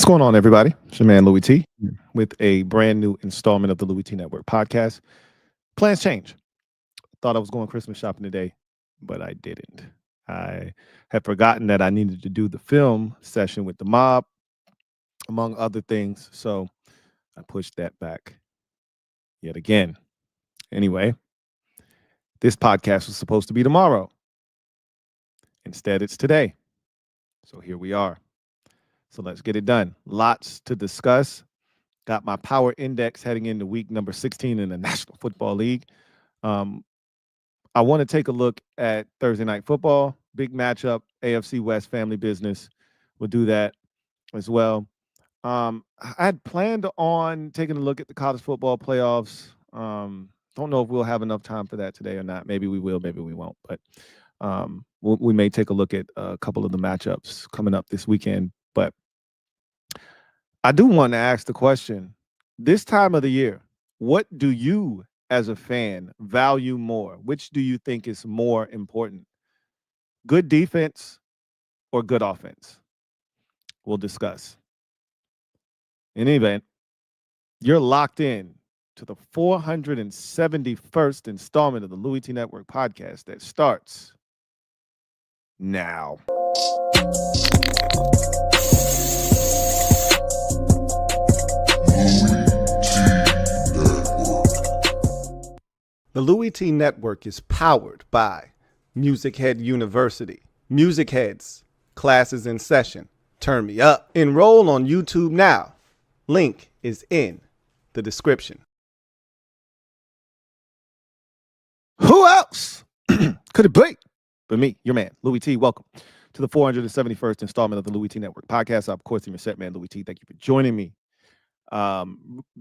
going on, everybody? It's your man, Louie T, with a brand new installment of the Louie T Network podcast. Plans change. Thought I was going Christmas shopping today, but I didn't. I had forgotten that I needed to do the film session with the mob, among other things. So I pushed that back yet again. Anyway, this podcast was supposed to be tomorrow. Instead, it's today. So here we are. So let's get it done. Lots to discuss. Got my power index heading into week number 16 in the National Football League. I want to take a look at Thursday Night Football. Big matchup, AFC West family business. We'll do that as well. I had planned on taking a look at the college football playoffs. Don't know if we'll have enough time for that today or not. Maybe we will, maybe we won't. But we may take a look at a couple of the matchups coming up this weekend. But I do want to ask the question, this time of the year, what do you as a fan value more? Which do you think is more important? Good defense or good offense? We'll discuss. In any event, you're locked in to the 471st installment of the Louie T Network podcast that starts now. The Louie T Network is powered by MusicHead University. MusicHeads, classes in session. Turn me up. Enroll on YouTube now. Link is in the description. Who else could it be but me, your man, Louie T? Welcome to the 471st installment of the Louie T Network podcast. Of course, I'm your set man, Louie T. Thank you for joining me.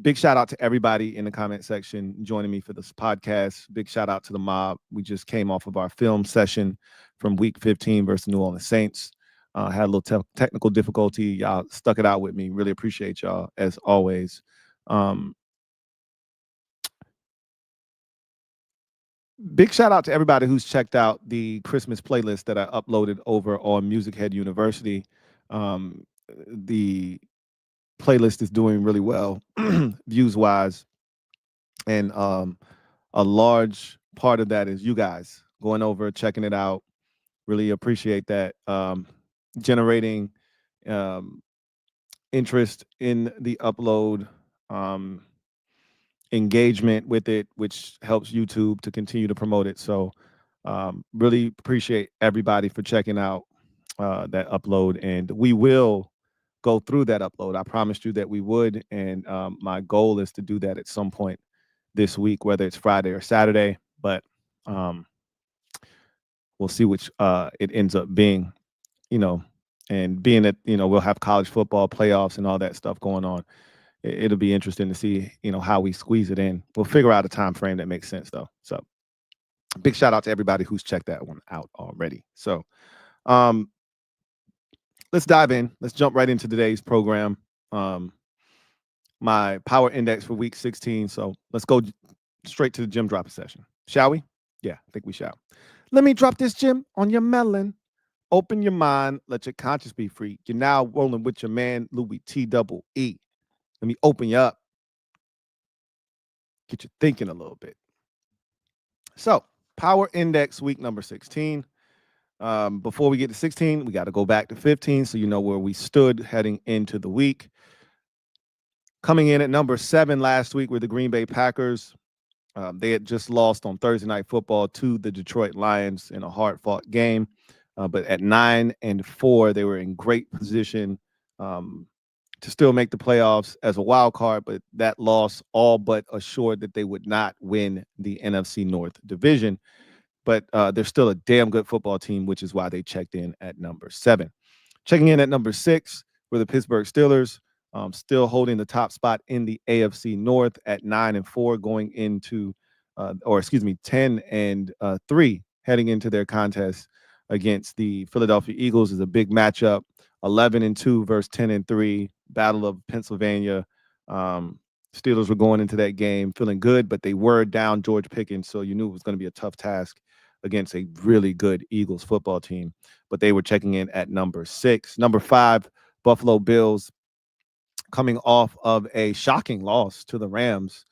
Big shout out to everybody in the comment section joining me for this podcast. Big shout out to the mob. We just came off of our film session from week 15 versus New Orleans Saints. Had a little technical difficulty. Y'all stuck it out with me. Really appreciate y'all as always. Big shout out to everybody who's checked out the Christmas playlist that I uploaded over on MusicHead University. The playlist is doing really well views wise, and a large part of that is you guys going over, checking it out. Really appreciate that. Generating interest in the upload, engagement with it, which helps YouTube to continue to promote it. So really appreciate everybody for checking out that upload, and we will go through that upload. I promised you that we would, and my goal is to do that at some point this week, whether it's Friday or Saturday, but we'll see which it ends up being, and being that, we'll have college football playoffs and all that stuff going on. It'll be interesting to see, how we squeeze it in. We'll figure out a time frame that makes sense though. So big shout out to everybody who's checked that one out already. So let's dive in. Let's jump right into today's program. My power index for week 16. So let's go straight to the gym dropping session. Shall we? Yeah, I think we shall. Let me drop this gym on your melon. Open your mind. Let your conscience be free. You're now rolling with your man, Louie T double E. Let me open you up. Get you thinking a little bit. So power index week number 16. Before we get to 16, we got to go back to 15 so you know where we stood heading into the week. Coming in at number 7 last week were the Green Bay Packers. They had just lost on Thursday Night Football to the Detroit Lions in a hard-fought game. But at 9-4, they were in great position to still make the playoffs as a wild card, but that loss all but assured that they would not win the NFC North division. But they're still a damn good football team, which is why they checked in at number 7. Checking in at number 6 were the Pittsburgh Steelers, still holding the top spot in the AFC North at 9-4, going into, 10-3, heading into their contest against the Philadelphia Eagles. Is a big matchup. 11-2 versus 10-3, Battle of Pennsylvania. Steelers were going into that game feeling good, but they were down George Pickens, so you knew it was going to be a tough task against a really good Eagles football team. But they were checking in at number 6. Number 5, Buffalo Bills, coming off of a shocking loss to the Rams,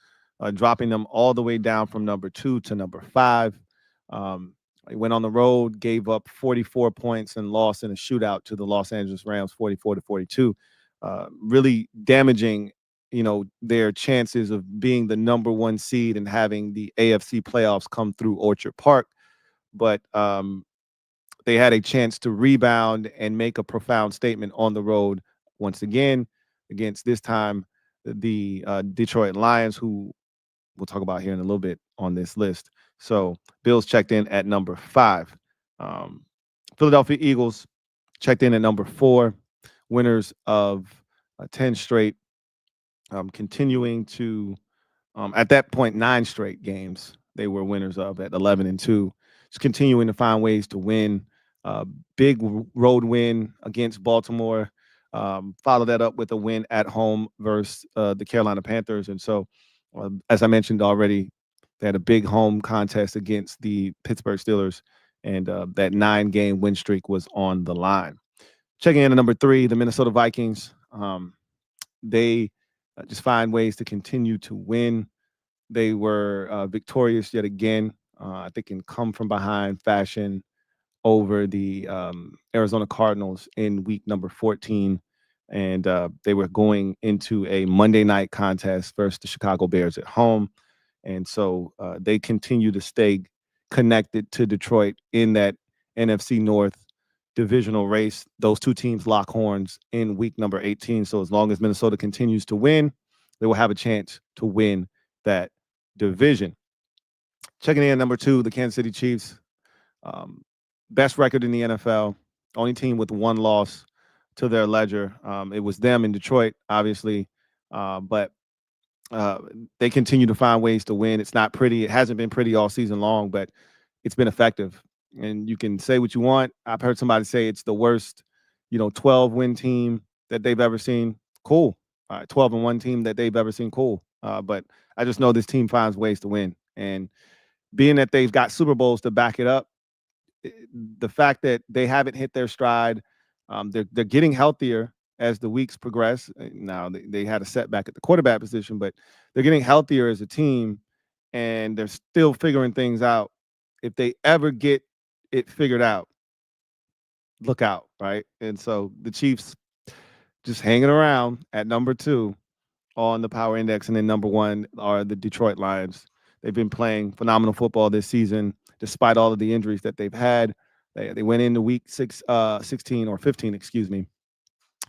dropping them all the way down from number 2 to number 5. He went on the road, gave up 44 points, and lost in a shootout to the Los Angeles Rams, 44-42. Really damaging, their chances of being the number 1 seed and having the AFC playoffs come through Orchard Park. But they had a chance to rebound and make a profound statement on the road once again against, this time, the Detroit Lions, who we'll talk about here in a little bit on this list. So Bills checked in at number 5. Philadelphia Eagles checked in at number 4, winners of 10 straight, continuing to, at that point, 9 straight games they were winners of at 11-2. Just continuing to find ways to win. Big road win against Baltimore. Follow that up with a win at home versus the Carolina Panthers. And so, as I mentioned already, they had a big home contest against the Pittsburgh Steelers, and that 9-game win streak was on the line. Checking in at number 3, the Minnesota Vikings. They just find ways to continue to win. They were victorious yet again, I think in come-from-behind fashion over the Arizona Cardinals in week number 14. And they were going into a Monday night contest versus the Chicago Bears at home. And so they continue to stay connected to Detroit in that NFC North divisional race. Those two teams lock horns in week number 18. So as long as Minnesota continues to win, they will have a chance to win that division. Checking in at number 2, the Kansas City Chiefs. Best record in the NFL. Only team with 1 loss to their ledger. It was them in Detroit, obviously. But they continue to find ways to win. It's not pretty. It hasn't been pretty all season long, but it's been effective. And you can say what you want. I've heard somebody say it's the worst, 12-win team that they've ever seen. Cool. 12-1 team that they've ever seen. Cool. But I just know this team finds ways to win. And being that they've got Super Bowls to back it up, the fact that they haven't hit their stride, they're getting healthier as the weeks progress. Now they had a setback at the quarterback position, but they're getting healthier as a team, and they're still figuring things out. If they ever get it figured out, look out, right? And so the Chiefs just hanging around at number 2 on the power index, and then number 1 are the Detroit Lions. They've been playing phenomenal football this season, despite all of the injuries that they've had. They went into week 16 or 15, excuse me,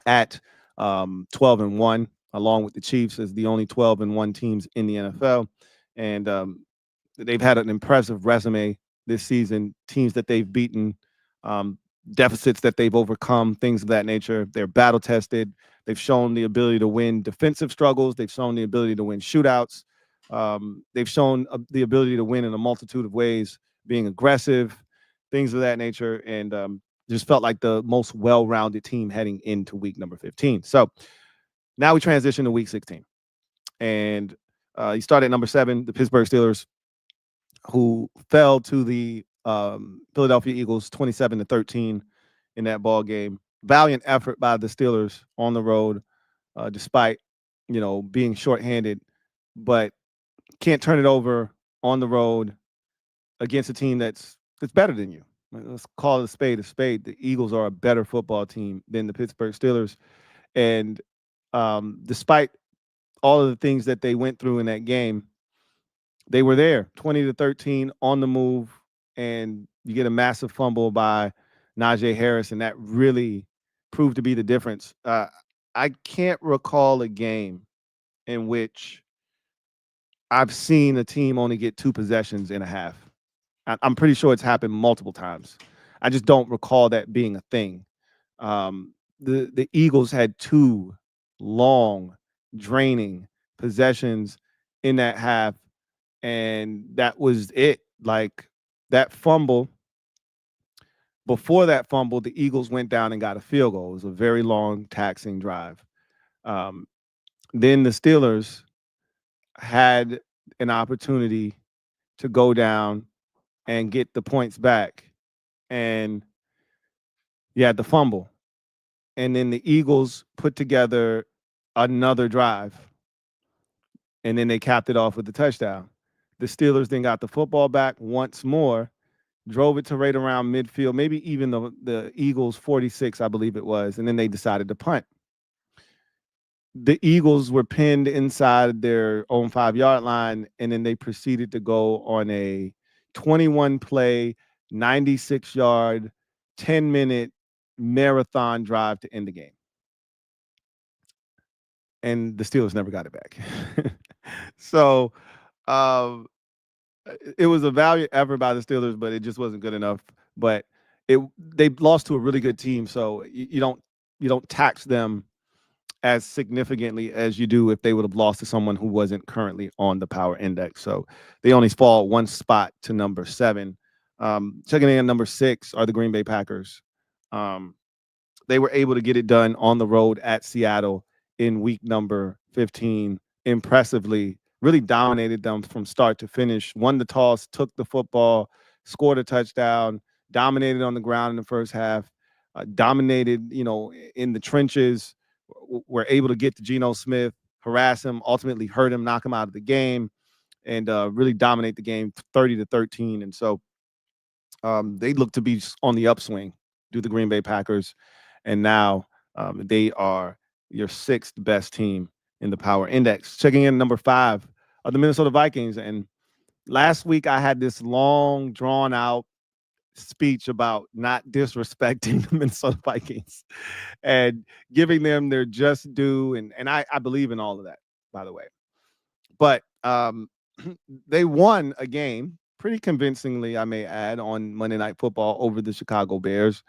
at 12-1, along with the Chiefs as the only 12-1 teams in the NFL. And they've had an impressive resume this season, teams that they've beaten, deficits that they've overcome, things of that nature. They're battle tested. They've shown the ability to win defensive struggles. They've shown the ability to win shootouts. They've shown the ability to win in a multitude of ways, being aggressive, things of that nature. And just felt like the most well-rounded team heading into week number 15. So now we transition to week 16. And you start at number 7, the Pittsburgh Steelers, who fell to the Philadelphia Eagles 27-13 in that ball game. Valiant effort by the Steelers on the road, despite being shorthanded, but can't turn it over on the road against a team that's better than you. Let's call it a spade a spade. The Eagles are a better football team than the Pittsburgh Steelers, and despite all of the things that they went through in that game, they were there, 20-13 on the move, and you get a massive fumble by Najee Harris, and that really proved to be the difference. I can't recall a game in which I've seen a team only get 2 possessions in a half. I'm pretty sure it's happened multiple times. I just don't recall that being a thing. The Eagles had 2 long, draining possessions in that half, and that was it. Like, that fumble, before that fumble, the Eagles went down and got a field goal. It was a very long, taxing drive. Then the Steelers had an opportunity to go down and get the points back, and you had the fumble. And then the Eagles put together another drive, and then they capped it off with the touchdown. The Steelers then got the football back once more, drove it to right around midfield, maybe even the Eagles 46, I believe it was, and then they decided to punt. The Eagles were pinned inside their own 5-yard line, and then they proceeded to go on a 21 play, 96-yard, 10-minute marathon drive to end the game. And the Steelers never got it back. So it was a valiant effort by the Steelers, but it just wasn't good enough. But they lost to a really good team, so you don't tax them as significantly as you do if they would have lost to someone who wasn't currently on the power index. So they only fall one spot to number 7. Checking in at number 6 are the Green Bay Packers. They were able to get it done on the road at Seattle in week number 15 impressively, really dominated them from start to finish, won the toss, took the football, scored a touchdown, dominated on the ground in the first half, dominated, in the trenches, were able to get to Geno Smith, harass him, ultimately hurt him, knock him out of the game, and really dominate the game 30-13. And so they look to be on the upswing, do the Green Bay Packers. And now they are your 6th best team in the power index. Checking in number 5 are the Minnesota Vikings. And last week I had this long, drawn out speech about not disrespecting the Minnesota Vikings and giving them their just due. And I believe in all of that, by the way. But they won a game pretty convincingly, I may add, on Monday Night Football over the Chicago Bears.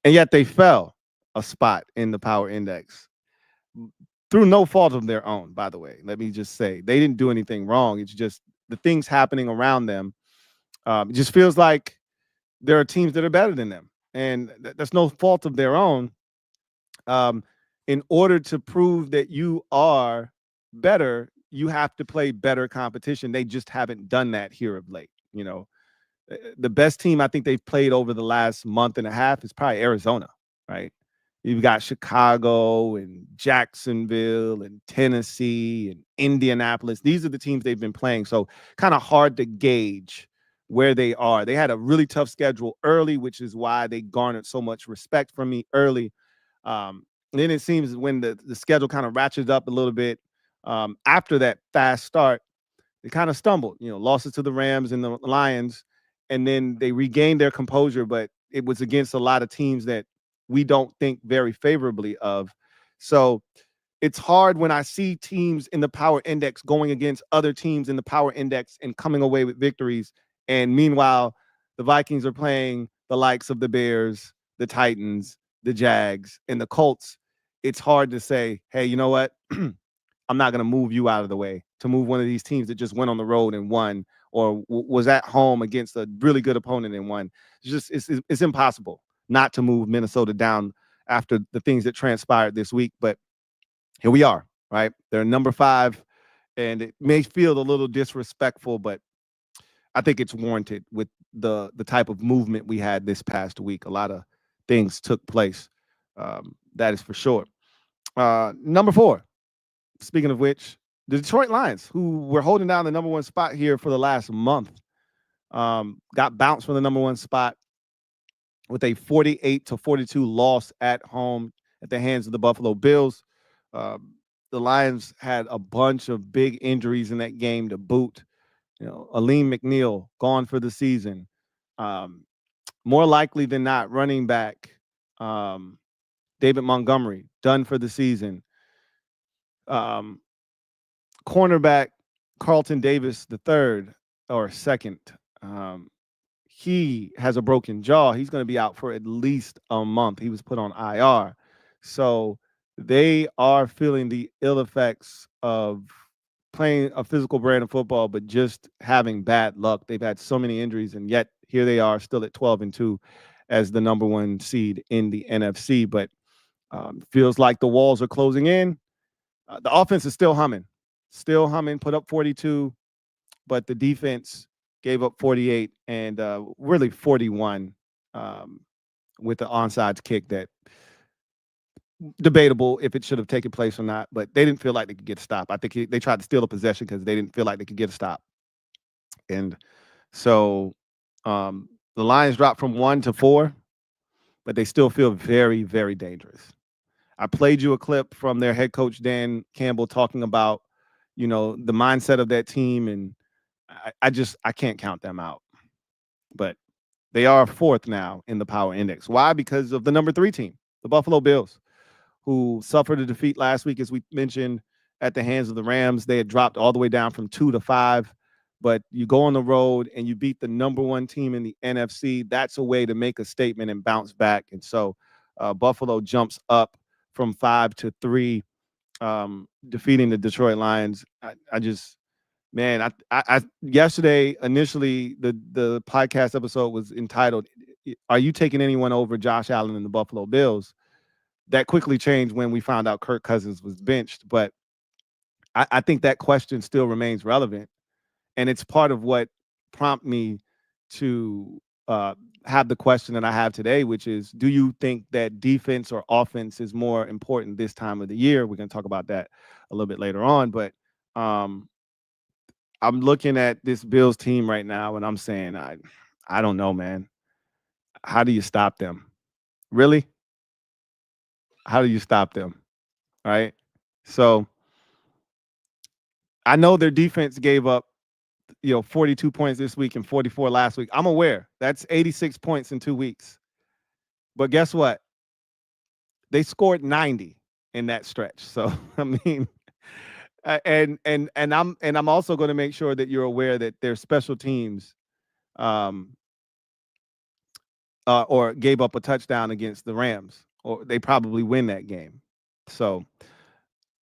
And yet they fell a spot in the power index through no fault of their own, by the way. Let me just say, they didn't do anything wrong. It's just the things happening around them. It just feels like there are teams that are better than them. And that's no fault of their own. In order to prove that you are better, you have to play better competition. They just haven't done that here of late. The best team I think they've played over the last month and a half is probably Arizona, right? You've got Chicago and Jacksonville and Tennessee and Indianapolis. These are the teams they've been playing. So kind of hard to gauge where they are. They had a really tough schedule early, which is why they garnered so much respect from me early. Then it seems when the schedule kind of ratchets up a little bit after that fast start, they kind of stumbled, losses to the Rams and the Lions, and then they regained their composure, but it was against a lot of teams that we don't think very favorably of. So it's hard when I see teams in the power index going against other teams in the power index and coming away with victories. And meanwhile, the Vikings are playing the likes of the Bears, the Titans, the Jags, and the Colts. It's hard to say, hey, you know what? I'm not going to move you out of the way to move one of these teams that just went on the road and won, or was at home against a really good opponent and won. It's impossible not to move Minnesota down after the things that transpired this week. But here we are, right? They're number 5, and it may feel a little disrespectful, but I think it's warranted with the type of movement we had this past week. A lot of things took place. That is for sure. Number 4, speaking of which, the Detroit Lions, who were holding down the number 1 spot here for the last month, got bounced from the number 1 spot with a 48-42 loss at home at the hands of the Buffalo Bills. The Lions had a bunch of big injuries in that game to boot. Aleem McNeil gone for the season. More likely than not, running back David Montgomery done for the season. Cornerback Carlton Davis III or second. He has a broken jaw. He's going to be out for at least a month. He was put on IR. So they are feeling the ill effects of playing a physical brand of football, but just having bad luck. They've had so many injuries, and yet here they are still at 12-2 as the number 1 seed in the NFC. But feels like the walls are closing in. The offense is still humming, put up 42, but the defense gave up 48 and really 41 with the onside kick that debatable if it should have taken place or not, but they didn't feel like they could get a stop. I think they tried to steal a possession because they didn't feel like they could get a stop. And so the Lions dropped from 1 to 4, but they still feel very, very dangerous. I played you a clip from their head coach, Dan Campbell, talking about, the mindset of that team. And I can't count them out. But they are 4th now in the power index. Why? Because of the number 3 team, the Buffalo Bills, who suffered a defeat last week, as we mentioned, at the hands of the Rams. They had dropped all the way down from 2 to 5. But you go on the road and you beat the number 1 team in the NFC. That's a way to make a statement and bounce back. And so Buffalo jumps up from 5 to 3, defeating the Detroit Lions. Man, I yesterday, initially, the podcast episode was entitled, "Are you taking anyone over Josh Allen and the Buffalo Bills?" That quickly changed when we found out Kirk Cousins was benched. But I think that question still remains relevant. And it's part of what prompted me to have the question that I have today, which is, do you think that defense or offense is more important this time of the year? We're going to talk about that a little bit later on. But I'm looking at this Bills team right now, and I'm saying, I don't know, man. How do you stop them? Really? How do you stop them? Right? So I know their defense gave up 42 points this week and 44 last week. I'm aware. That's 86 points in 2 weeks. But guess what? They scored 90 in that stretch. So, I mean, and I'm also going to make sure that you're aware that their special teams or gave up a touchdown against the Rams, or they probably win that game. So,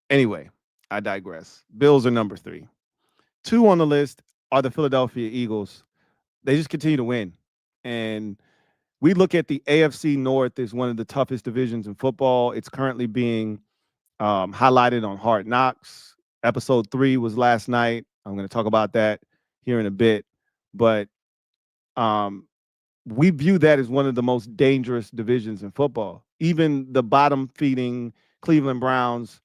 anyway, I digress. Bills are number 3. 2 on the list are the Philadelphia Eagles. They just continue to win. And we look at the AFC North as one of the toughest divisions in football. It's currently being highlighted on Hard Knocks. Episode 3 was last night. I'm going to talk about that here in a bit. But we view that as one of the most dangerous divisions in football. Even the bottom-feeding Cleveland Browns,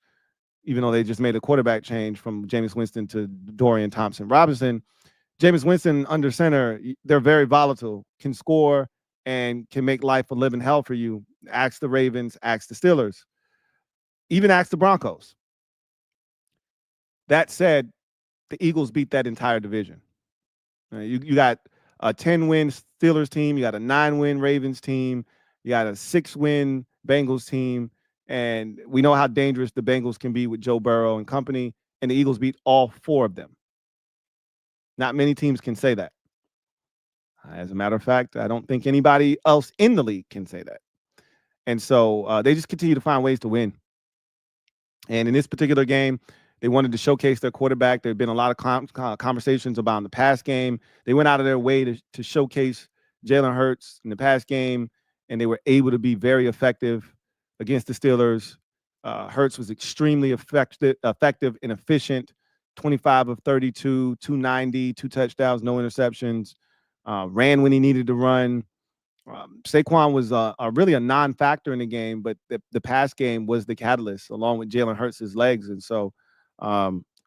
even though they just made a quarterback change from Jameis Winston to Dorian Thompson-Robinson, Jameis Winston under center, they're very volatile, can score, and can make life a living hell for you. Ask the Ravens, ask the Steelers, even ask the Broncos. That said, the Eagles beat that entire division. You got a 10-win Steelers team, you got a 9-win Ravens team, you got a 6-win Bengals team, and we know how dangerous the Bengals can be with Joe Burrow and company, and the Eagles beat all 4 of them. Not many teams can say that. As a matter of fact, I don't think anybody else in the league can say that. And so they just continue to find ways to win. And in this particular game, they wanted to showcase their quarterback. There have been a lot of conversations about the pass game. They went out of their way to showcase Jalen Hurts in the pass game, and they were able to be very effective against the Steelers. Hurts was extremely effective and efficient. 25 of 32, 290, 2 touchdowns, no interceptions. Ran when he needed to run. Saquon was really a non-factor in the game, but the pass game was the catalyst, along with Jalen Hurts' legs. And so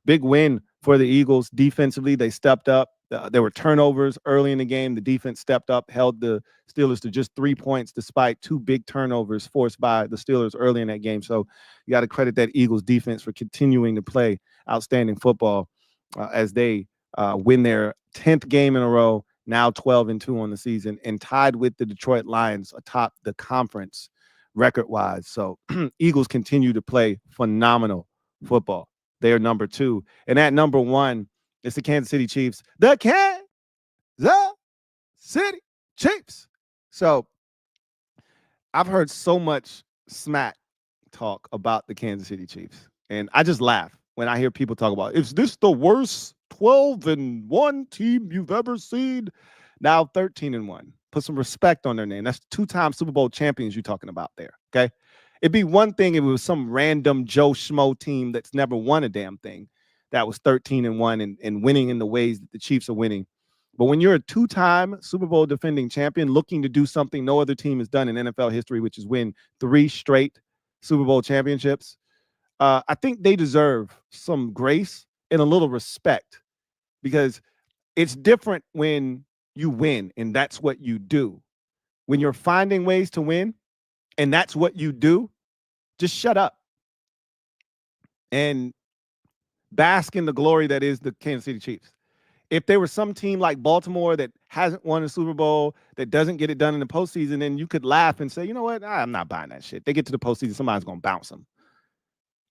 big win for the Eagles. Defensively, they stepped up. There were turnovers early in the game. The defense stepped up, held the Steelers to just 3 points, despite 2 big turnovers forced by the Steelers early in that game. So you got to credit that Eagles defense for continuing to play outstanding football as they win their 10th game in a row, now 12-2 on the season, and tied with the Detroit Lions atop the conference record-wise. So Eagles continue to play phenomenal football. They are number 2. And at number 1, it's the Kansas City Chiefs. The Kansas City Chiefs. So I've heard so much smack talk about the Kansas City Chiefs, and I just laugh when I hear people talk about, is this the worst 12-1 team you've ever seen? Now 13-1. Put some respect on their name. That's 2-time Super Bowl champions you're talking about there, okay? It'd be one thing if it was some random Joe Schmo team that's never won a damn thing that was 13-1 and winning in the ways that the Chiefs are winning. But when you're a 2-time Super Bowl defending champion looking to do something no other team has done in NFL history, which is win 3 straight Super Bowl championships. I think they deserve some grace and a little respect, because it's different when you win and that's what you do. When you're finding ways to win and that's what you do, just shut up and bask in the glory that is the Kansas City Chiefs. If there was some team like Baltimore that hasn't won a Super Bowl, that doesn't get it done in the postseason, then you could laugh and say, you know what, I'm not buying that shit. They get to the postseason, somebody's going to bounce them.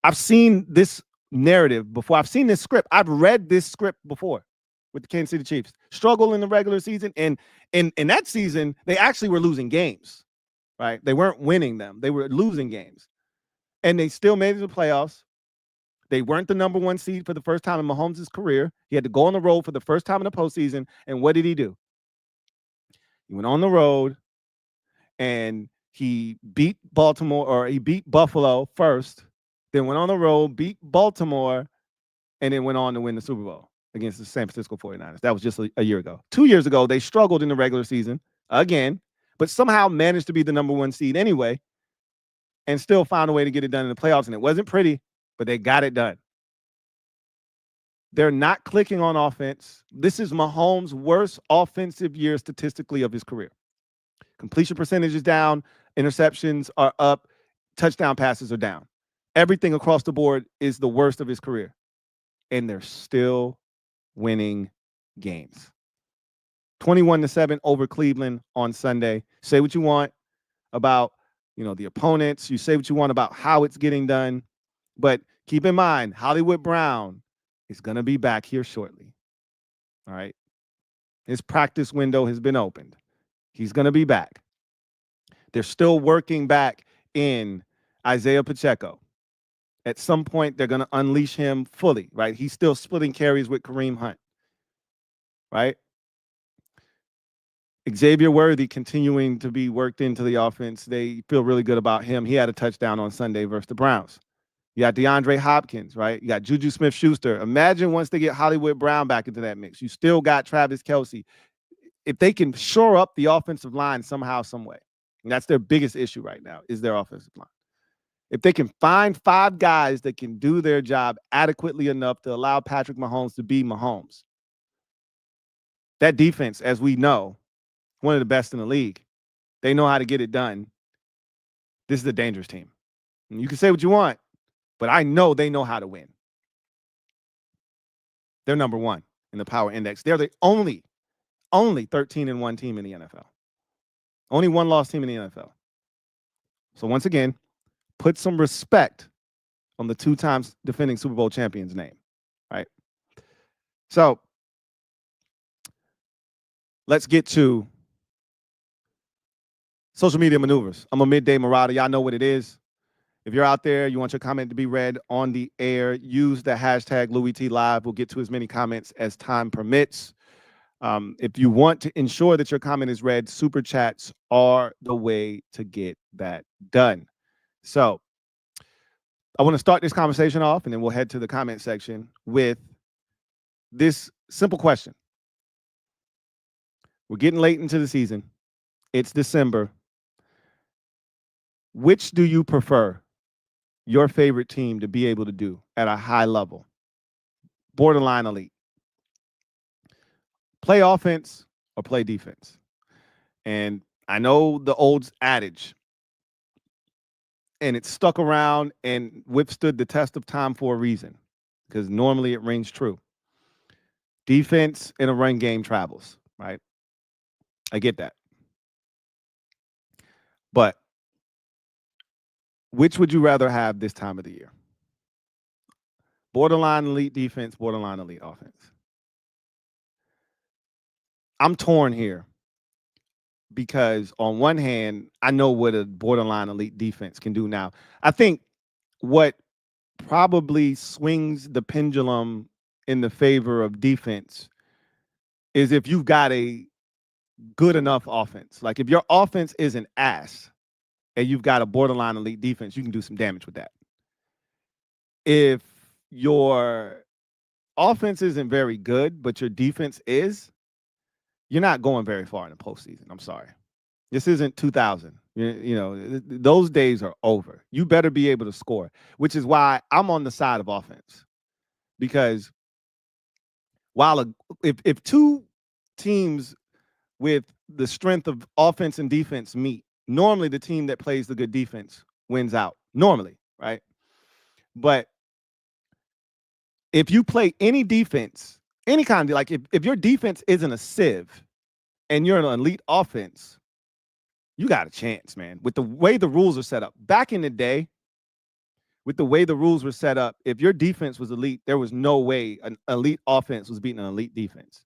I've seen this narrative before. I've seen this script. I've read this script before with the Kansas City Chiefs. Struggle in the regular season. And in that season, they actually were losing games, right? They weren't winning them. They were losing games. And they still made it to the playoffs. They weren't the number one seed for the first time in Mahomes' career. He had to go on the road for the first time in the postseason. And what did he do? He went on the road and he beat Baltimore, or he beat Buffalo first, then went on the road, beat Baltimore, and then went on to win the Super Bowl against the San Francisco 49ers. That was just a year ago. 2 years ago, they struggled in the regular season again, but somehow managed to be the number one seed anyway and still found a way to get it done in the playoffs. And it wasn't pretty, but they got it done. They're not clicking on offense. This is Mahomes' worst offensive year statistically of his career. Completion percentage is down. Interceptions are up. Touchdown passes are down. Everything across the board is the worst of his career. And they're still winning games. 21-7 over Cleveland on Sunday. Say what you want about, the opponents. You say what you want about how it's getting done. But keep in mind, Hollywood Brown is going to be back here shortly. All right. His practice window has been opened. He's going to be back. They're still working back in Isaiah Pacheco. At some point, they're going to unleash him fully, right? He's still splitting carries with Kareem Hunt, right? Xavier Worthy continuing to be worked into the offense. They feel really good about him. He had a touchdown on Sunday versus the Browns. You got DeAndre Hopkins, right? You got Juju Smith-Schuster. Imagine once they get Hollywood Brown back into that mix. You still got Travis Kelce. If they can shore up the offensive line somehow, some way, and that's their biggest issue right now, is their offensive line. If they can find 5 guys that can do their job adequately enough to allow Patrick Mahomes to be Mahomes, that defense, as we know, one of the best in the league. They know how to get it done. This is a dangerous team. And you can say what you want, but I know they know how to win. They're number one in the power index. They're the only 13-1 team in the NFL. Only one loss team in the NFL. So once again, put some respect on the 2 times defending Super Bowl champion's name, right? So let's get to social media maneuvers. I'm a midday marauder. Y'all know what it is. If you're out there, you want your comment to be read on the air, use the hashtag LouieTLive. We'll get to as many comments as time permits. If you want to ensure that your comment is read, super chats are the way to get that done. So I want to start this conversation off, and then we'll head to the comment section with this simple question. We're getting late into the season. It's December. Which do you prefer your favorite team to be able to do at a high level? Borderline elite. Play offense or play defense? And I know the old adage, and it's stuck around and withstood the test of time for a reason, because normally it rings true. Defense in a run game travels, right? I get that. But which would you rather have this time of the year? Borderline elite defense, borderline elite offense. I'm torn here because on one hand, I know what a borderline elite defense can do now. I think what probably swings the pendulum in the favor of defense is if you've got a good enough offense. Like if your offense is an ass and you've got a borderline elite defense, you can do some damage with that. If your offense isn't very good, but your defense is, you're not going very far in the postseason. I'm sorry. This isn't 2000. Those days are over. You better be able to score, which is why I'm on the side of offense. Because if two teams with the strength of offense and defense meet, normally the team that plays the good defense wins out. Normally, right? But if you play any defense, any kind of, like if your defense isn't a sieve and you're an elite offense, you got a chance, man. With the way the rules are set up. Back in the day, with the way the rules were set up, if your defense was elite, there was no way an elite offense was beating an elite defense,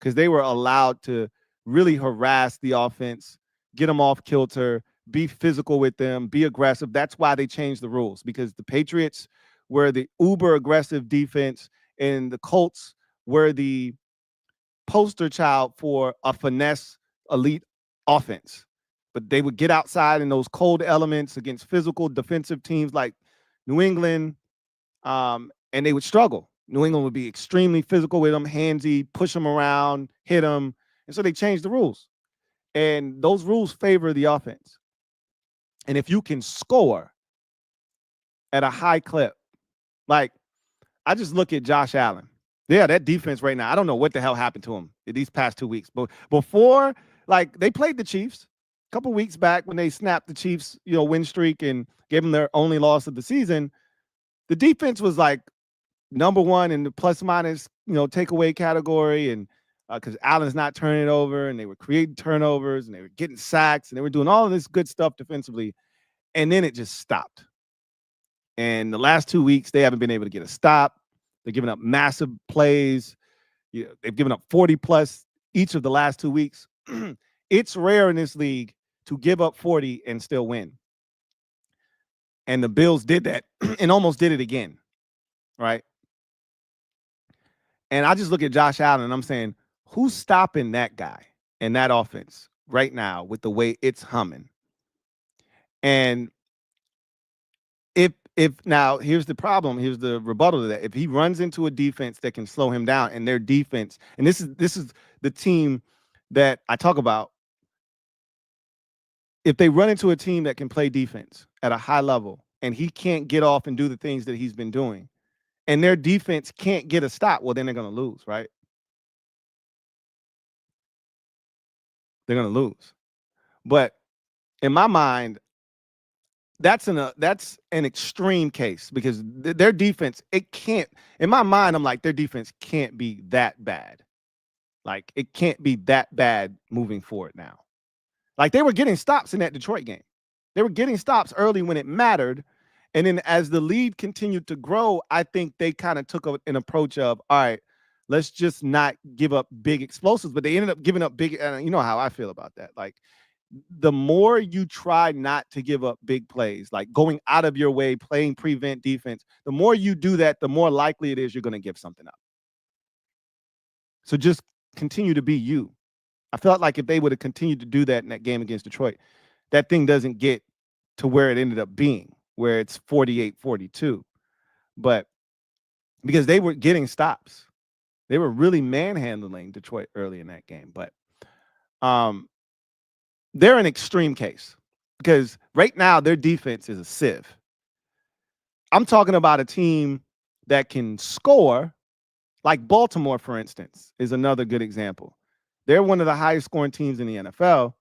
because they were allowed to really harass the offense, get them off kilter, be physical with them, be aggressive. That's why they changed the rules, because the Patriots were the uber aggressive defense and the Colts were the poster child for a finesse elite offense. But they would get outside in those cold elements against physical defensive teams like New England, and they would struggle. New England would be extremely physical with them, handsy, push them around, hit them. And so they changed the rules. And those rules favor the offense. And if you can score at a high clip, like I just look at Josh Allen. Yeah, that defense right now, I don't know what the hell happened to him in these past 2 weeks. But before, like, they played the Chiefs a couple weeks back when they snapped the Chiefs, win streak and gave them their only loss of the season. The defense was like number one in the plus minus, takeaway category. And because Allen's not turning it over, and they were creating turnovers, and they were getting sacks, and they were doing all of this good stuff defensively. And then it just stopped. And the last 2 weeks, they haven't been able to get a stop. They're giving up massive plays. They've given up 40 plus each of the last 2 weeks. It's rare in this league to give up 40 and still win. And the Bills did that and almost did it again, right? And I just look at Josh Allen and I'm saying, who's stopping that guy and that offense right now with the way it's humming? And if now, here's the problem, here's the rebuttal to that. If he runs into a defense that can slow him down, and their defense, and this is the team that I talk about, if they run into a team that can play defense at a high level and he can't get off and do the things that he's been doing, and their defense can't get a stop, well, then they're going to lose, right? They're going to lose. But in my mind, that's an extreme case, because their defense, it can't, in my mind, I'm like, their defense can't be that bad. Like, it can't be that bad moving forward now. Like, they were getting stops in that Detroit game. They were getting stops early when it mattered. And then as the lead continued to grow, I think they kind of took an approach of, all right, let's just not give up big explosives. But they ended up giving up big, and you know how I feel about that. Like, the more you try not to give up big plays, like going out of your way, playing prevent defense, the more you do that, the more likely it is you're going to give something up. So just continue to be you. I felt like if they would have continued to do that in that game against Detroit, that thing doesn't get to where it ended up being, where it's 48-42. But because they were getting stops, they were really manhandling Detroit early in that game. But they're an extreme case, because right now their defense is a sieve. I'm talking about a team that can score, like Baltimore, for instance, is another good example. They're one of the highest scoring teams in the NFL,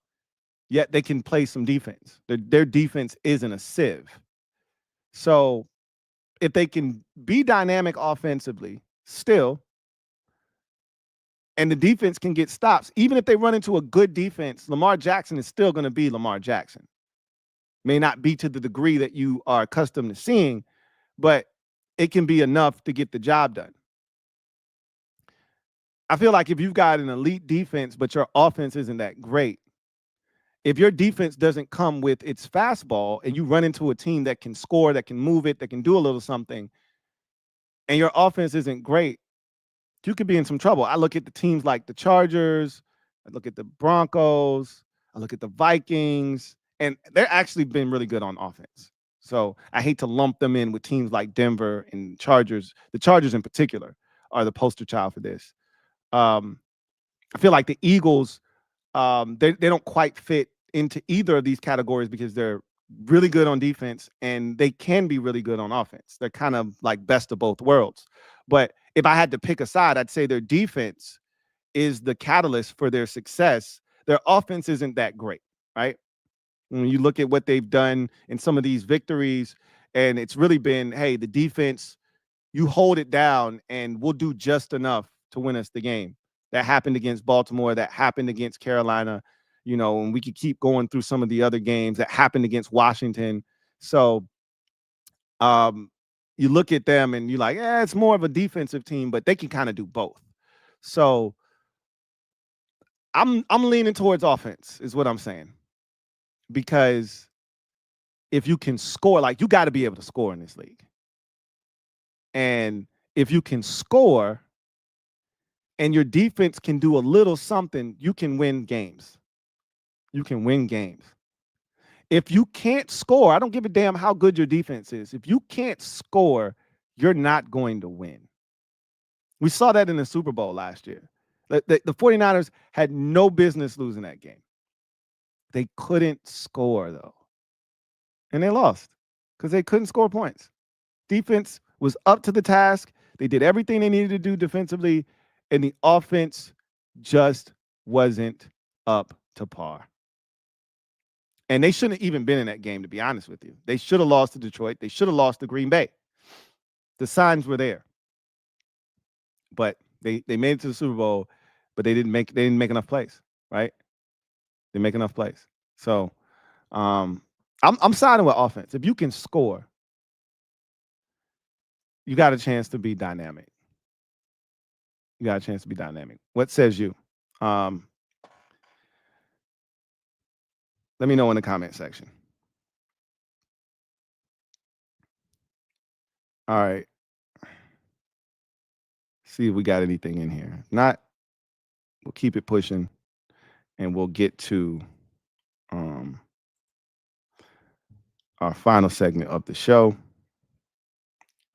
yet they can play some defense. Their defense isn't a sieve. So if they can be dynamic offensively still, and the defense can get stops, even if they run into a good defense, Lamar Jackson is still going to be Lamar Jackson. May not be to the degree that you are accustomed to seeing, but it can be enough to get the job done. I feel like if you've got an elite defense, but your offense isn't that great, if your defense doesn't come with its fastball and you run into a team that can score, that can move it, that can do a little something, and your offense isn't great, you could be in some trouble. I look at the teams like the Chargers, I look at the Broncos, I look at the Vikings, and they're actually been really good on offense. So I hate to lump them in with teams like Denver and Chargers. The Chargers in particular are the poster child for this. I feel like the Eagles, they don't quite fit into either of these categories because they're really good on defense and they can be really good on offense. They're kind of like best of both worlds. But if I had to pick a side, I'd say their defense is the catalyst for their success. Their offense isn't that great, right? When you look at what they've done in some of these victories, and it's really been, hey, the defense, you hold it down and we'll do just enough to win us the game. That happened against Baltimore. That happened against Carolina, and we could keep going through some of the other games that happened against Washington. So you look at them and you're like, it's more of a defensive team, but they can kind of do both. So I'm leaning towards offense is what I'm saying. Because if you can score, like you got to be able to score in this league. And if you can score and your defense can do a little something, you can win games. You can win games. If you can't score, I don't give a damn how good your defense is. If you can't score, you're not going to win. We saw that in the Super Bowl last year. The 49ers had no business losing that game. They couldn't score, though. And they lost because they couldn't score points. Defense was up to the task. They did everything they needed to do defensively, and the offense just wasn't up to par. And they shouldn't have even been in that game, to be honest with you. They should have lost to Detroit. They should have lost to Green Bay. The signs were there. But they made it to the Super Bowl, but they didn't make enough plays, right? They make enough plays. So I'm siding with offense. If you can score, you got a chance to be dynamic. You got a chance to be dynamic. What says you? Let me know in the comment section. All right. See if we got anything in here. Not, we'll keep it pushing and we'll get to our final segment of the show.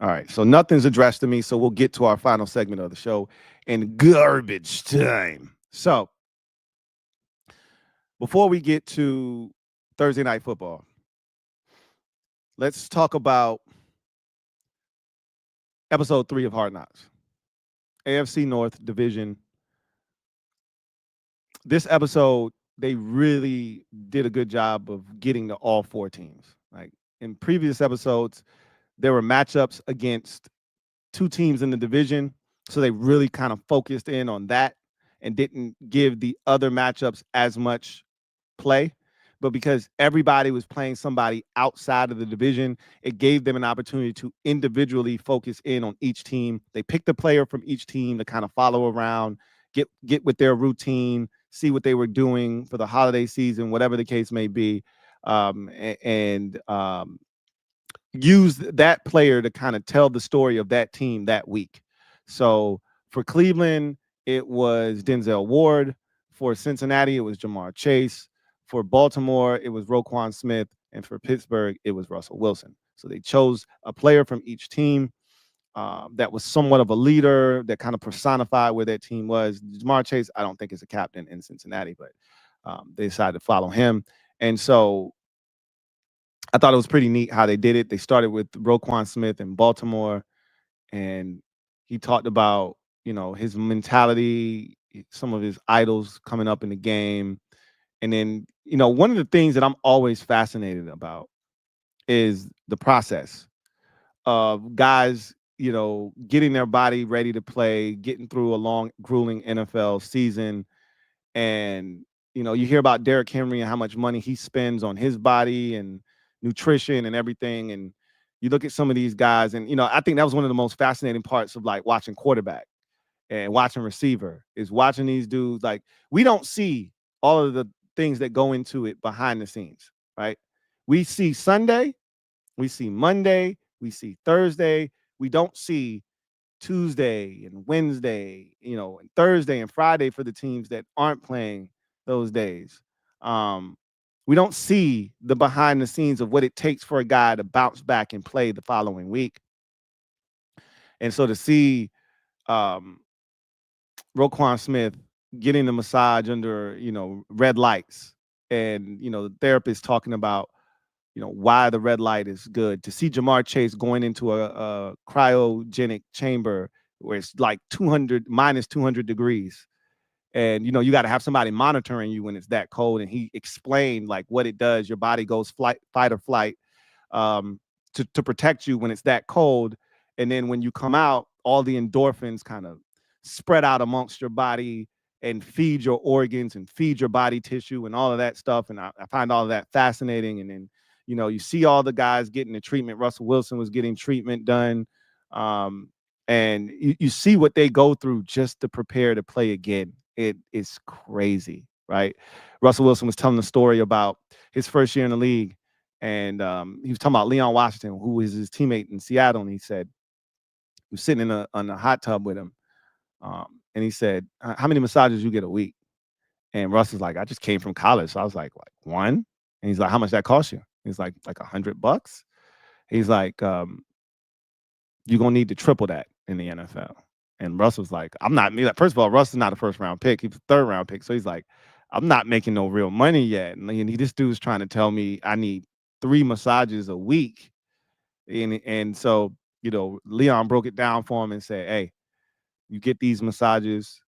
All right. So nothing's addressed to me. So we'll get to our final segment of the show in garbage time. So before we get to Thursday Night Football, let's talk about episode 3 of Hard Knocks. AFC North Division. This episode, they really did a good job of getting to all 4 teams. Like in previous episodes, there were matchups against 2 teams in the division. So they really kind of focused in on that and didn't give the other matchups as much play. But because everybody was playing somebody outside of the division, it gave them an opportunity to individually focus in on each team. They picked a player from each team to kind of follow around, get with their routine, see what they were doing for the holiday season, whatever the case may be, and use that player to kind of tell the story of that team that week. So for Cleveland, it was Denzel Ward. For Cincinnati, it was Jamar Chase. For Baltimore, it was Roquan Smith. And for Pittsburgh, it was Russell Wilson. So they chose a player from each team that was somewhat of a leader, that kind of personified where that team was. Jamar Chase, I don't think is a captain in Cincinnati, but they decided to follow him. And so I thought it was pretty neat how they did it. They started with Roquan Smith in Baltimore, and he talked about, his mentality, some of his idols coming up in the game. And then, one of the things that I'm always fascinated about is the process of guys, getting their body ready to play, getting through a long, grueling NFL season. And, you hear about Derrick Henry and how much money he spends on his body and nutrition and everything. And you look at some of these guys and, I think that was one of the most fascinating parts of like watching quarterback and watching receiver is watching these dudes. Like we don't see all of the things that go into it behind the scenes, right? We see Sunday, we see Monday, we see Thursday. We don't see Tuesday and Wednesday, and Thursday and Friday for the teams that aren't playing those days. We don't see the behind the scenes of what it takes for a guy to bounce back and play the following week. And so to see Roquan Smith getting the massage under, red lights and the therapist talking about why the red light is good. To see Jamar Chase going into a cryogenic chamber where it's like 200 minus 200 degrees, and you got to have somebody monitoring you when it's that cold. And he explained like what it does. Your body goes fight or flight, um, to protect you when it's that cold. And then when you come out, all the endorphins kind of spread out amongst your body and feed your organs and feed your body tissue and all of that stuff. And I find all of that fascinating. And then, you see all the guys getting the treatment. Russell Wilson was getting treatment done. And you see what they go through just to prepare to play again. It is crazy, right? Russell Wilson was telling the story about his first year in the league. And he was talking about Leon Washington, who was his teammate in Seattle. And he said, he was sitting in a hot tub with him. And he said, how many massages you get a week? And Russ was like, I just came from college. So I was like one. And he's like, how much that cost you? He's like $100. He's like, you're going to need to triple that in the NFL. And Russ was like, I'm not. First of all, Russ is not a first round pick. He was a third round pick. So he's like, I'm not making no real money yet. And this dude's trying to tell me I need 3 massages a week. And so, Leon broke it down for him and said, hey, you get these massages.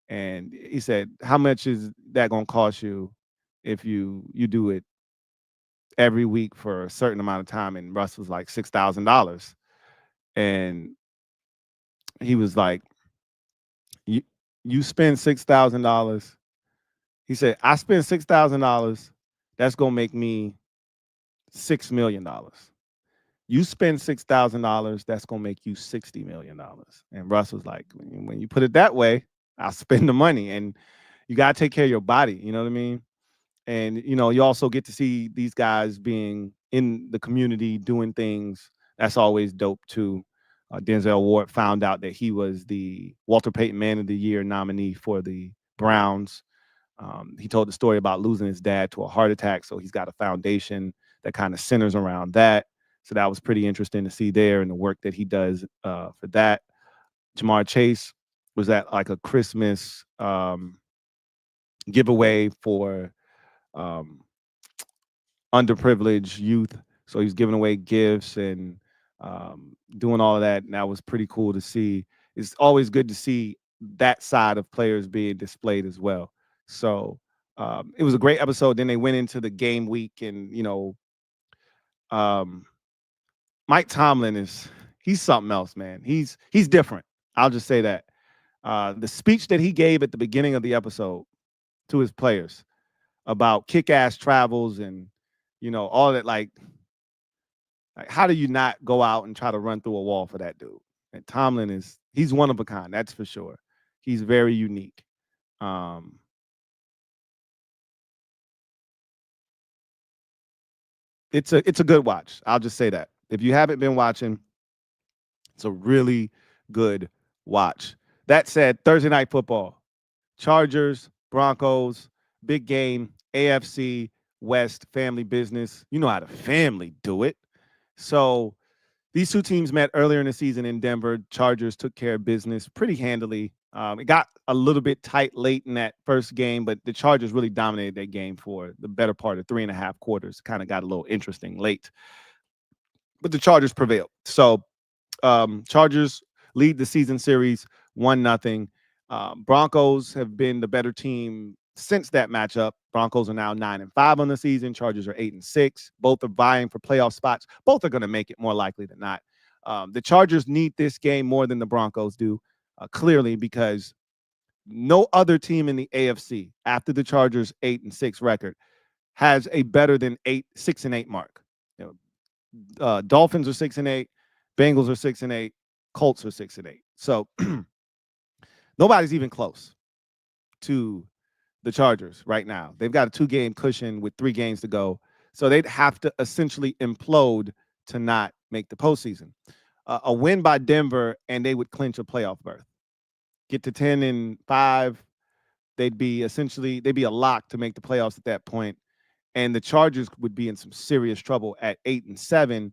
And he said, how much is that going to cost you if you do it every week for a certain amount of time? And Russ was like $6,000. And he was like, you spend $6,000. He said, I spend $6,000. That's going to make me $6 million. You spend $6,000, that's going to make you $60 million. And Russ was like, when you put it that way, I'll spend the money. And you got to take care of your body. You know what I mean? And, you also get to see these guys being in the community, doing things. That's always dope too. Denzel Ward found out that he was the Walter Payton Man of the Year nominee for the Browns. He told the story about losing his dad to a heart attack. So he's got a foundation that kind of centers around that. So that was pretty interesting to see there, and the work that he does for that. Jamar Chase was at like a Christmas giveaway for underprivileged youth. So he's giving away gifts and doing all of that. And that was pretty cool to see. It's always good to see that side of players being displayed as well. So it was a great episode. Then they went into the game week, and Mike Tomlin he's something else, man. He's different. I'll just say that. The speech that he gave at the beginning of the episode to his players about kick-ass travels and all that, like how do you not go out and try to run through a wall for that dude? And Tomlin he's one of a kind, that's for sure. He's very unique. It's a good watch. I'll just say that. If you haven't been watching, it's a really good watch. That said, Thursday night football, Chargers, Broncos, big game, AFC West, family business. You know how the family do it. So these two teams met earlier in the season in Denver. Chargers took care of business pretty handily. It got a little bit tight late in that first game, but the Chargers really dominated that game for the better part of 3.5 quarters. Kind of got a little interesting late, but the Chargers prevailed. So Chargers lead the season series 1-0. Broncos have been the better team since that matchup. Broncos are now 9-5 on the season. Chargers are 8-6. Both are vying for playoff spots. Both are going to make it more likely than not. The Chargers need this game more than the Broncos do, clearly, because no other team in the AFC after the Chargers 8-6 record has a better than 6-8 mark. Dolphins are 6-8, Bengals are 6-8, Colts are 6-8. So nobody's even close to the Chargers right now. They've got a 2-game cushion with 3 games to go. So they'd have to essentially implode to not make the postseason. A win by Denver, and they would clinch a playoff berth. Get to 10-5, they'd be a lock to make the playoffs at that point. And the Chargers would be in some serious trouble at 8-7.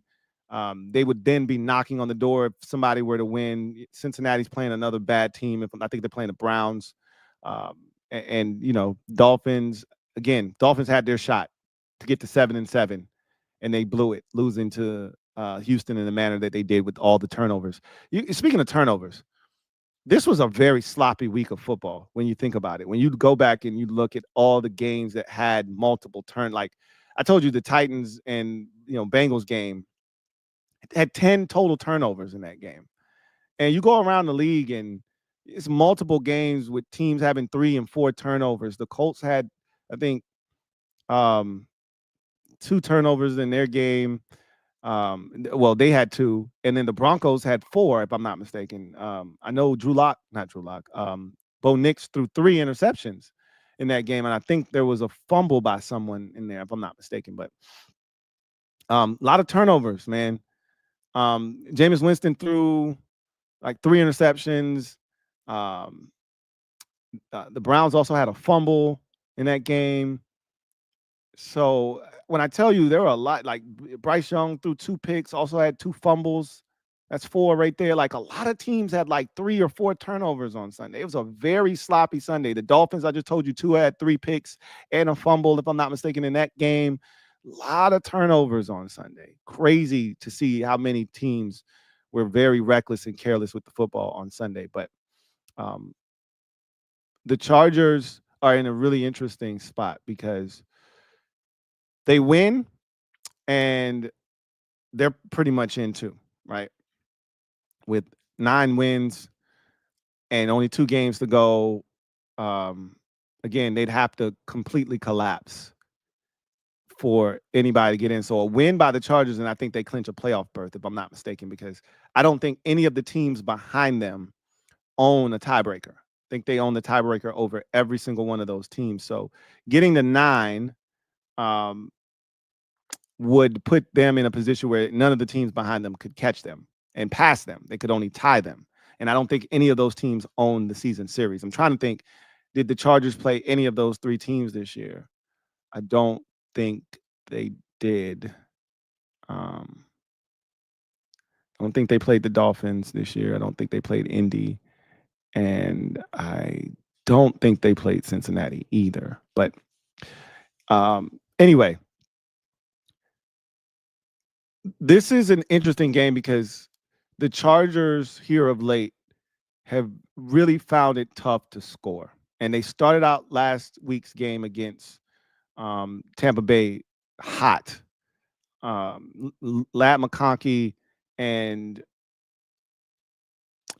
They would then be knocking on the door if somebody were to win. Cincinnati's playing another bad team. I think they're playing the Browns. And Dolphins, again, Dolphins had their shot to get to 7-7, and they blew it, losing to Houston in the manner that they did with all the turnovers. Speaking of turnovers, this was a very sloppy week of football when you think about it. When you go back and you look at all the games that had multiple like I told you, the Titans and Bengals game had 10 total turnovers in that game. And you go around the league and it's multiple games with teams having 3 and 4 turnovers. The Colts had, I think, 2 turnovers in their game. Well, they had 2, and then the Broncos had 4, if I'm not mistaken. I know Bo Nix threw 3 interceptions in that game, and I think there was a fumble by someone in there, if I'm not mistaken. But a lot of turnovers, man. Jameis Winston threw like 3 interceptions. The Browns also had a fumble in that game. So when I tell you there were a lot, like Bryce Young threw 2 picks, also had 2 fumbles. That's 4 right there. Like a lot of teams had like 3 or 4 turnovers on Sunday. It was a very sloppy Sunday. The Dolphins, I just told you, 2 had 3 picks and a fumble, if I'm not mistaken, in that game. A lot of turnovers on Sunday. Crazy to see how many teams were very reckless and careless with the football on Sunday. But the Chargers are in a really interesting spot because they win and they're pretty much in too, right? With 9 wins and only 2 games to go, again, they'd have to completely collapse for anybody to get in. So a win by the Chargers, and I think they clinch a playoff berth, if I'm not mistaken, because I don't think any of the teams behind them own a tiebreaker. I think they own the tiebreaker over every single one of those teams. So getting to 9 would put them in a position where none of the teams behind them could catch them and pass them. They could only tie them. And I don't think any of those teams own the season series. I'm trying to think, did the Chargers play any of those 3 teams this year? I don't think they did. I don't think they played the Dolphins this year. I don't think they played Indy. And I don't think they played Cincinnati either. But anyway, this is an interesting game because the Chargers here of late have really found it tough to score. And they started out last week's game against Tampa Bay hot. Ladd McConkey and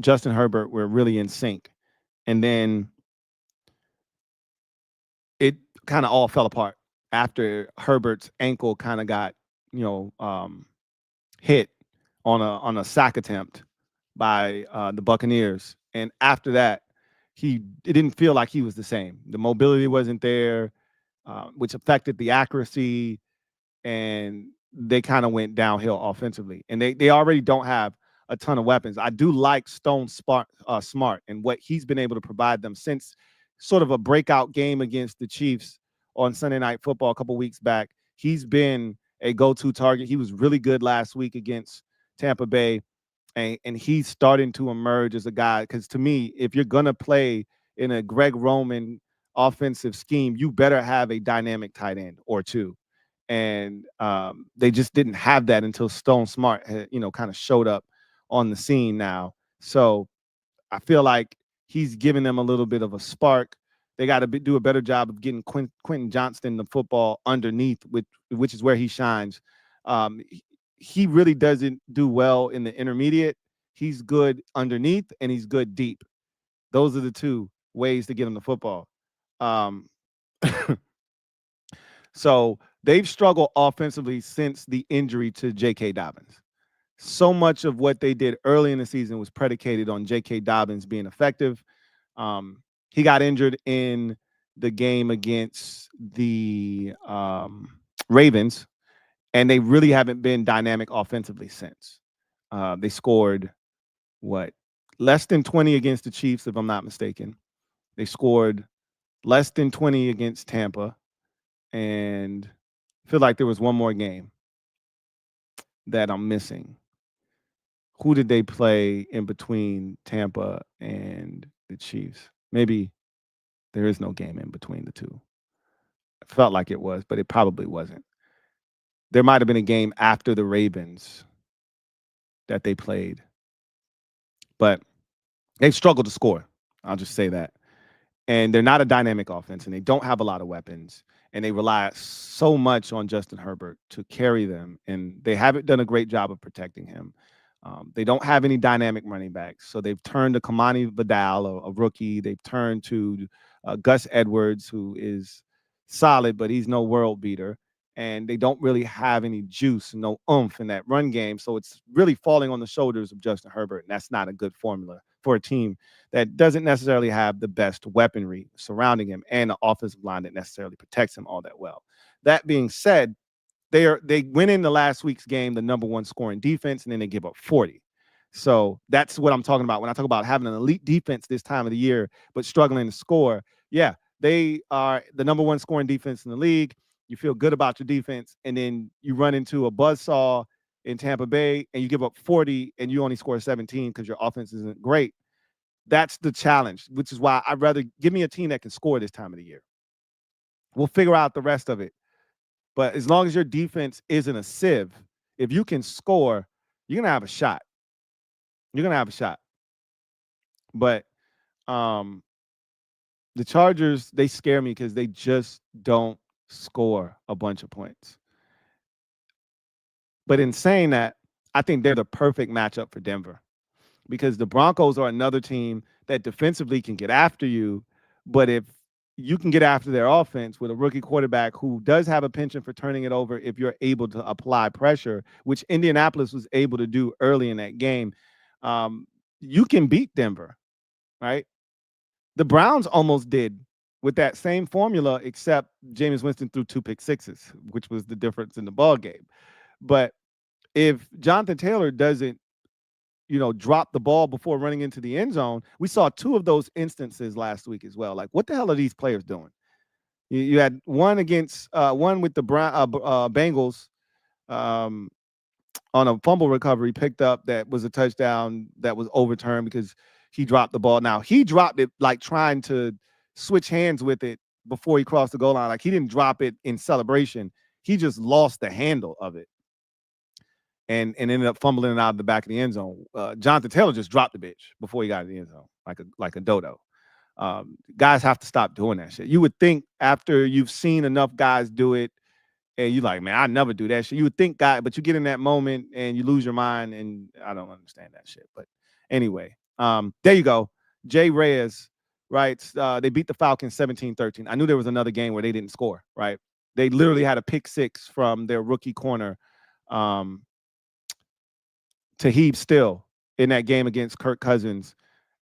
Justin Herbert were really in sync. And then it kind of all fell apart after Herbert's ankle kind of got, hit on a sack attempt by the Buccaneers. And after that, it didn't feel like he was the same. The mobility wasn't there, which affected the accuracy, and they kind of went downhill offensively. And they already don't have a ton of weapons. I do like Stone Smart and what he's been able to provide them since sort of a breakout game against the Chiefs on Sunday Night Football a couple weeks back. He's been a go-to target. He was really good last week against Tampa Bay. And he's starting to emerge as a guy, because to me, if you're going to play in a Greg Roman offensive scheme, you better have a dynamic tight end or 2. And they just didn't have that until Stone Smart had, kind of showed up on the scene now. So I feel like he's giving them a little bit of a spark. They got to do a better job of getting Quentin Johnston the football underneath, which is where he shines. He really doesn't do well in the intermediate. He's good underneath and he's good deep. Those are the 2 ways to get him the football. So they've struggled offensively since the injury to J.K. Dobbins. So much of what they did early in the season was predicated on J.K. Dobbins being effective. He got injured in the game against the Ravens, and they really haven't been dynamic offensively since. They scored, less than 20 against the Chiefs, if I'm not mistaken. They scored less than 20 against Tampa. And I feel like there was one more game that I'm missing. Who did they play in between Tampa and the Chiefs? Maybe there is no game in between the 2. Felt like it was, but it probably wasn't. There might have been a game after the Ravens that they played, but they've struggled to score. I'll just say that. And they're not a dynamic offense, and they don't have a lot of weapons, and they rely so much on Justin Herbert to carry them, and they haven't done a great job of protecting him. They don't have any dynamic running backs, so they've turned to Kamani Vidal, a rookie. They've turned to Gus Edwards, who is solid, but he's no world beater. And they don't really have any juice, no oomph in that run game. So it's really falling on the shoulders of Justin Herbert, and that's not a good formula for a team that doesn't necessarily have the best weaponry surrounding him and an offensive line that necessarily protects him all that well. That being said, they went into last week's game the number one scoring defense, and then they give up 40. So that's what I'm talking about when I talk about having an elite defense this time of the year, but struggling to score. Yeah, they are the number one scoring defense in the league. You feel good about your defense, and then you run into a buzzsaw in Tampa Bay, and you give up 40, and you only score 17 because your offense isn't great. That's the challenge, which is why I'd rather give me a team that can score this time of the year. We'll figure out the rest of it. But as long as your defense isn't a sieve, if you can score, you're going to have a shot. You're going to have a shot. But the Chargers, they scare me because they just don't score a bunch of points. But in saying that, I think they're the perfect matchup for Denver because the Broncos are another team that defensively can get after you. But if you can get after their offense with a rookie quarterback who does have a penchant for turning it over if you're able to apply pressure, which Indianapolis was able to do early in that game, you can beat Denver, right? The Browns almost did with that same formula, except Jameis Winston threw 2 pick sixes, which was the difference in the ball game. But if Jonathan Taylor doesn't, drop the ball before running into the end zone, we saw 2 of those instances last week as well. Like, what the hell are these players doing? You had one against one with the Bengals on a fumble recovery picked up that was a touchdown that was overturned because he dropped the ball. Now, he dropped it like trying to switch hands with it before he crossed the goal line. Like, he didn't drop it in celebration. He just lost the handle of it and ended up fumbling it out of the back of the end zone. Jonathan Taylor just dropped the bitch before he got in the end zone, like a dodo. Guys have to stop doing that shit. You would think after you've seen enough guys do it, and you're like, man, I never do that shit. You would think, but you get in that moment and you lose your mind, and I don't understand that shit. But anyway, there you go. Jay Reyes writes, they beat the Falcons 17-13. I knew there was another game where they didn't score, right? They literally had a pick six from their rookie corner, Tahib Still, in that game against Kirk Cousins,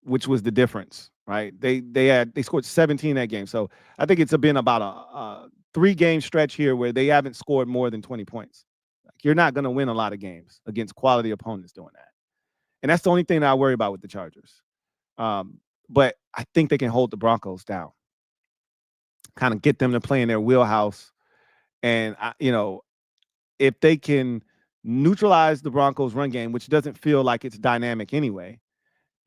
which was the difference, right? They scored 17 that game. So I think it's been about a 3-game stretch here where they haven't scored more than 20 points. Like, you're not going to win a lot of games against quality opponents doing that. And that's the only thing that I worry about with the Chargers. But I think they can hold the Broncos down, kind of get them to play in their wheelhouse. And, if they can neutralize the Broncos run game, which doesn't feel like it's dynamic anyway,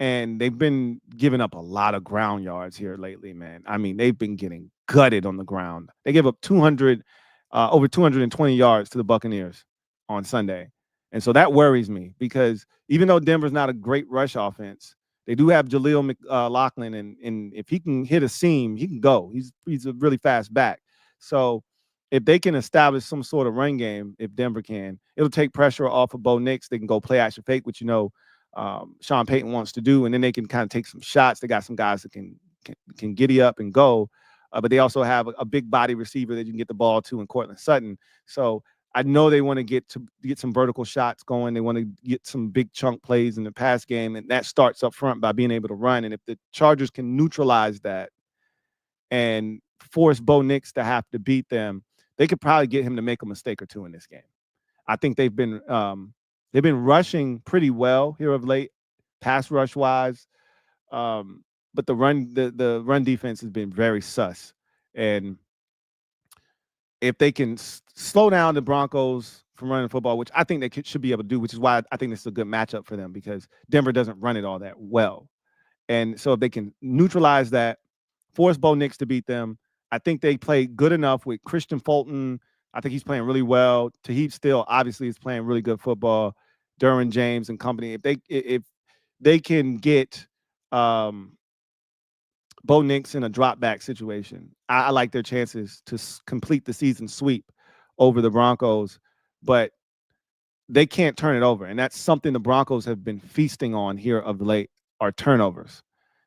and they've been giving up a lot of ground yards here lately, man. I mean, they've been getting gutted on the ground. They gave up over 220 yards to the Buccaneers on Sunday. And so that worries me because even though Denver's not a great rush offense, they do have Jaleel McLaughlin, and if he can hit a seam, he can go. He's a really fast back. So if they can establish some sort of run game, if Denver can, it'll take pressure off of Bo Nix. They can go play action fake, which Sean Payton wants to do, and then they can kind of take some shots. They got some guys that can giddy up and go, but they also have a big body receiver that you can get the ball to in Cortland Sutton. So I know they want to get some vertical shots going. They want to get some big chunk plays in the pass game, and that starts up front by being able to run. And if the Chargers can neutralize that and force Bo Nix to have to beat them, they could probably get him to make a mistake or two in this game. I think they've been rushing pretty well here of late, pass rush wise. But the run defense has been very sus. And if they can slow down the Broncos from running football, which I think they should be able to do, which is why I think this is a good matchup for them because Denver doesn't run it all that well. And so if they can neutralize that, force Bo Nix to beat them, I think they play good enough with Christian Fulton. I think he's playing really well. Tahib Still obviously is playing really good football. Derwin James and company. If they can get Bo Nix in a drop back situation, I like their chances to complete the season sweep over the Broncos, but they can't turn it over. And that's something the Broncos have been feasting on here of late, are turnovers.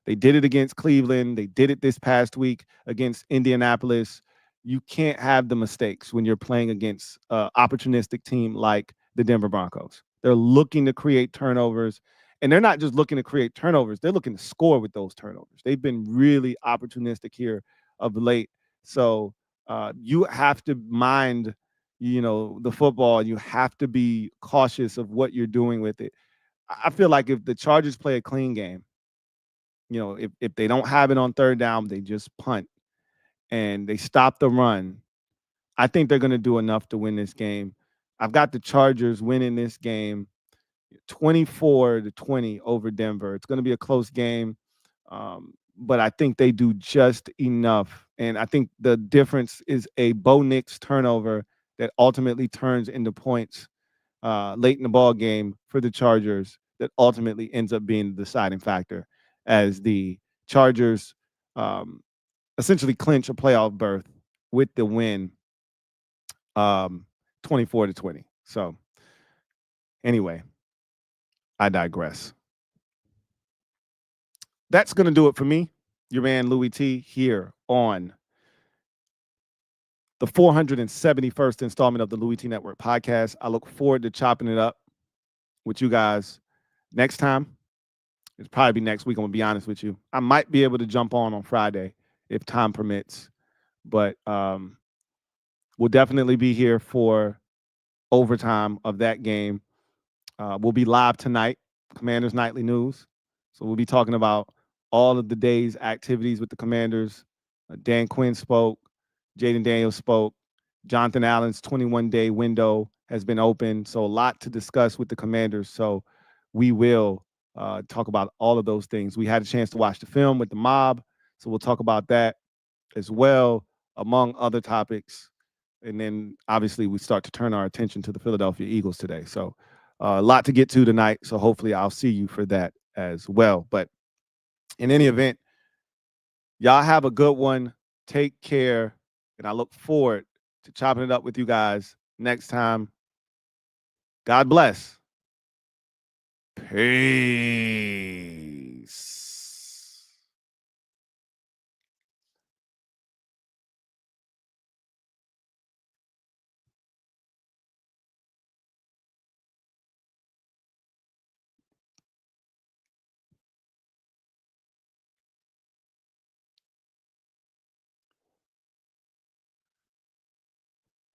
They did it against Cleveland. They did it this past week against Indianapolis. You can't have the mistakes when you're playing against an opportunistic team like the Denver Broncos. They're looking to create turnovers, and they're not just looking to create turnovers. They're looking to score with those turnovers. They've been really opportunistic here of late. So you have to mind, the football. You have to be cautious of what you're doing with it. I feel like if the Chargers play a clean game, if they don't have it on third down, they just punt and they stop the run, I think they're going to do enough to win this game. I've got the Chargers winning this game 24-20 over Denver. It's going to be a close game, but I think they do just enough. And I think the difference is a Bo Nix turnover that ultimately turns into points late in the ball game for the Chargers that ultimately ends up being the deciding factor as the Chargers essentially clinch a playoff berth with the win 24-20. So anyway, I digress. That's going to do it for me, your man Louie T, here on the 471st installment of the Louie T Network podcast. I look forward to chopping it up with you guys next time. It'll probably be next week, I'm going to be honest with you. I might be able to jump on Friday if time permits, but we'll definitely be here for overtime of that game. We'll be live tonight, Commanders Nightly News. So we'll be talking about all of the day's activities with the Commanders. Dan Quinn spoke. Jaden Daniels spoke. Jonathan Allen's 21-day window has been open. So a lot to discuss with the Commanders. So we will talk about all of those things. We had a chance to watch the film with the mob. So we'll talk about that as well, among other topics. And then obviously we start to turn our attention to the Philadelphia Eagles today. So a lot to get to tonight. So hopefully I'll see you for that as well. But in any event, y'all have a good one. Take care. And I look forward to chopping it up with you guys next time. God bless. Peace.